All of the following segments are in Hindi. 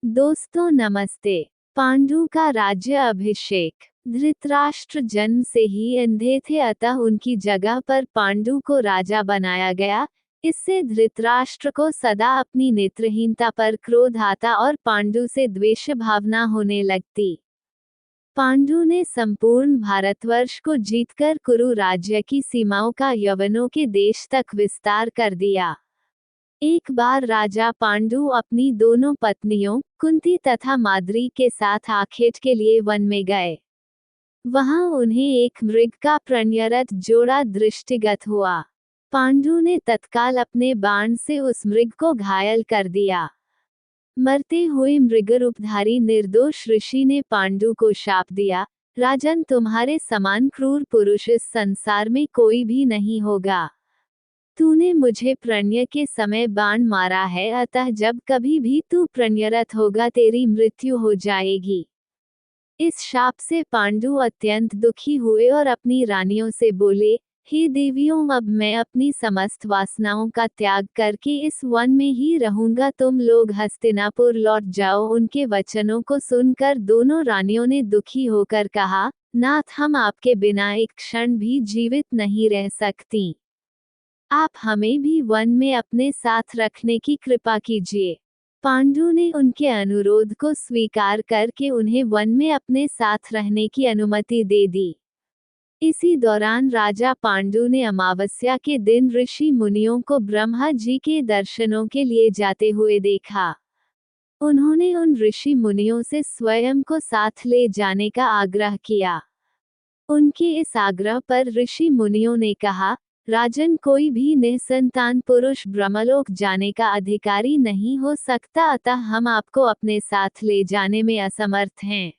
दोस्तों नमस्ते। पांडु का राज्य अभिषेक। धृतराष्ट्र जन्म से ही अंधे थे, अतः उनकी जगह पर पांडु को राजा बनाया गया। इससे धृतराष्ट्र को सदा अपनी नेत्रहीनता पर क्रोध आता और पांडु से द्वेष भावना होने लगती। पांडु ने संपूर्ण भारतवर्ष को जीतकर कुरु राज्य की सीमाओं का यवनों के देश तक विस्तार कर दिया। एक बार राजा पांडु अपनी दोनों पत्नियों कुंती तथा माद्री के साथ आखेट के लिए वन में गए। वहां उन्हें एक मृग का प्रणयरत जोड़ा दृष्टिगत हुआ। पांडु ने तत्काल अपने बाण से उस मृग को घायल कर दिया। मरते हुए मृगरूपधारी निर्दोष ऋषि ने पांडु को शाप दिया, राजन, तुम्हारे समान क्रूर पुरुष इस संसार में कोई भी नहीं होगा। तूने मुझे प्रणय के समय बाण मारा है, अतः जब कभी भी तू प्रणयरत होगा तेरी मृत्यु हो जाएगी। इस शाप से पांडु अत्यंत दुखी हुए और अपनी रानियों से बोले, हे देवियों, अब मैं अपनी समस्त वासनाओं का त्याग करके इस वन में ही रहूंगा, तुम लोग हस्तिनापुर लौट जाओ। उनके वचनों को सुनकर दोनों रानियों ने दुखी होकर कहा, नाथ, हम आपके बिना एक क्षण भी जीवित नहीं रह सकती। आप हमें भी वन में अपने साथ रखने की कृपा कीजिए। पांडु ने उनके अनुरोध को स्वीकार करके उन्हें वन में अपने साथ रहने की अनुमति दे दी। इसी दौरान राजा पांडु ने अमावस्या के दिन ऋषि मुनियों को ब्रह्मा जी के दर्शनों के लिए जाते हुए देखा। उन्होंने उन ऋषि मुनियों से स्वयं को साथ ले जाने का आग्रह किया। उनके इस आग्रह पर ऋषि मुनियों ने कहा, राजन, कोई भी निसंतान पुरुष ब्रह्मलोक जाने का अधिकारी नहीं हो सकता, अतः हम आपको अपने साथ ले जाने में असमर्थ हैं।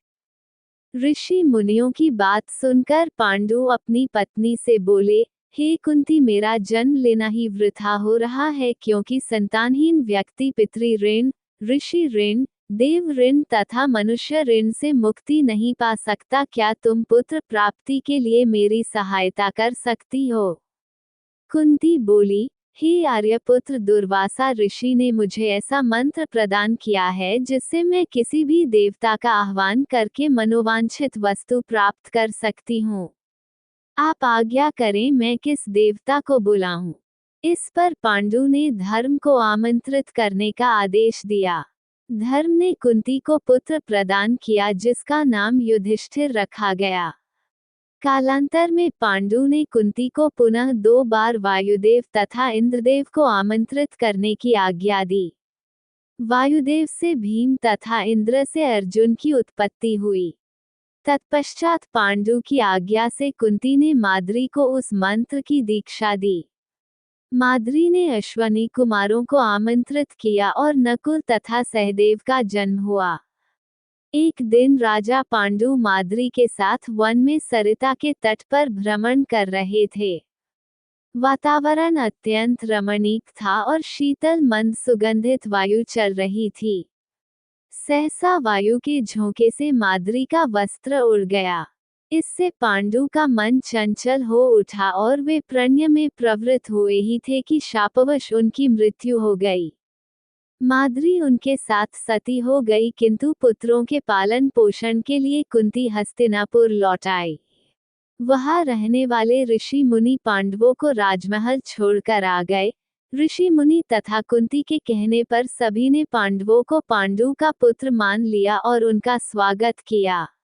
ऋषि मुनियों की बात सुनकर पांडु अपनी पत्नी से बोले, हे कुंती, मेरा जन्म लेना ही वृथा हो रहा है, क्योंकि संतानहीन व्यक्ति पितृ ऋण, ऋषि ऋण, देव ऋण तथा मनुष्य ऋण से मुक्ति नहीं पा सकता। क्या तुम पुत्र प्राप्ति के लिए मेरी सहायता कर सकती हो? कुंती बोली, हे आर्यपुत्र, दुर्वासा ऋषि ने मुझे ऐसा मंत्र प्रदान किया है जिससे मैं किसी भी देवता का आह्वान करके मनोवांछित वस्तु प्राप्त कर सकती हूँ। आप आज्ञा करें, मैं किस देवता को बुलाऊं? इस पर पांडु ने धर्म को आमंत्रित करने का आदेश दिया। धर्म ने कुंती को पुत्र प्रदान किया जिसका नाम युधिष्ठिर रखा गया। कालांतर में पांडु ने कुंती को पुनः 2 बार वायुदेव तथा इंद्रदेव को आमंत्रित करने की आज्ञा दी। वायुदेव से भीम तथा इंद्र से अर्जुन की उत्पत्ति हुई। तत्पश्चात पांडु की आज्ञा से कुंती ने माद्री को उस मंत्र की दीक्षा दी। माद्री ने अश्वनी कुमारों को आमंत्रित किया और नकुल तथा सहदेव का जन्म हुआ। एक दिन राजा पांडु माद्री के साथ वन में सरिता के तट पर भ्रमण कर रहे थे। वातावरण अत्यंत रमणीक था और शीतल मंद सुगंधित वायु चल रही थी। सहसा वायु के झोंके से माद्री का वस्त्र उड़ गया। इससे पांडु का मन चंचल हो उठा और वे प्रणय में प्रवृत्त हुए ही थे कि शापवश उनकी मृत्यु हो गई। माद्री उनके साथ सती हो गई, किंतु पुत्रों के पालन पोषण के लिए कुंती हस्तिनापुर लौट आई। वहां रहने वाले ऋषि मुनि पांडवों को राजमहल छोड़कर आ गए। ऋषि मुनि तथा कुंती के कहने पर सभी ने पांडवों को पांडु का पुत्र मान लिया और उनका स्वागत किया।